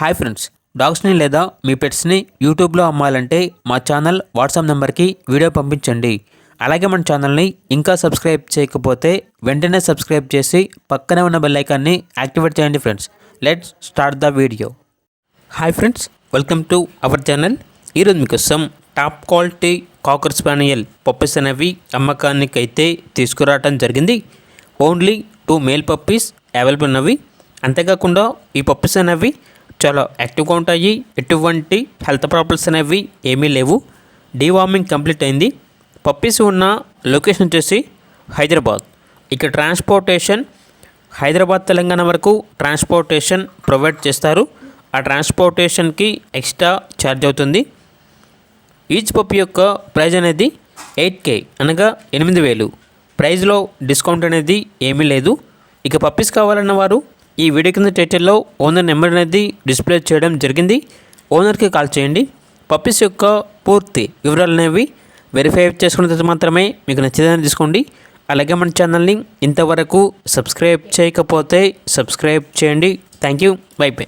Hi friends, డాగ్స్ని లేదా మీ పెట్స్ని యూట్యూబ్లో అమ్మాలంటే మా ఛానల్ వాట్సాప్ నెంబర్కి వీడియో పంపించండి. అలాగే మన ఛానల్ని ఇంకా సబ్స్క్రైబ్ చేయకపోతే వెంటనే సబ్స్క్రైబ్ చేసి పక్కనే ఉన్న బెల్ ఐకాన్ని యాక్టివేట్ చేయండి friends. Let's start the video. Hi friends, welcome to our channel. ఈరోజు మీకోసం టాప్ క్వాలిటీ కాకర్ స్పానియల్ పప్పీస్ అనేవి అమ్మకానికి అయితే తీసుకురావడం జరిగింది. ఓన్లీ 2 మేల్ పప్పీస్ అవైలబుల్ ఉన్నవి. అంతేకాకుండా ఈ పప్పీస్ అనేవి చాలా యాక్టివ్గా ఉంటాయి. ఎటువంటి హెల్త్ ప్రాబ్లమ్స్ అనేవి ఏమీ లేవు. డీవార్మింగ్ కంప్లీట్ అయింది. పప్పీస్ ఉన్న లొకేషన్ వచ్చేసి హైదరాబాద్. ఇక ట్రాన్స్పోర్టేషన్ హైదరాబాద్ తెలంగాణ వరకు ట్రాన్స్పోర్టేషన్ ప్రొవైడ్ చేస్తారు. ఆ ట్రాన్స్పోర్టేషన్కి ఎక్స్ట్రా ఛార్జ్ అవుతుంది. ఈచ్ పప్పీ యొక్క ప్రైజ్ అనేది 8K అనగా 8,000. ప్రైజ్లో డిస్కౌంట్ అనేది ఏమీ లేదు. ఇక పప్పీస్ కావాలన్న వారు ఈ వీడియో కింద టైటిల్లో ఓనర్ నెంబర్ అనేది డిస్ప్లే చేయడం జరిగింది. ఓనర్కి కాల్ చేయండి. పప్పీస్ యొక్క పూర్తి వివరాలు అనేవి వెరిఫై చేసుకున్న తర్వాత మాత్రమే మీకు నచ్చేదని తీసుకోండి. అలాగే మన ఛానల్ని ఇంతవరకు సబ్స్క్రైబ్ చేయకపోతే సబ్స్క్రైబ్ చేయండి. Thank you. By by.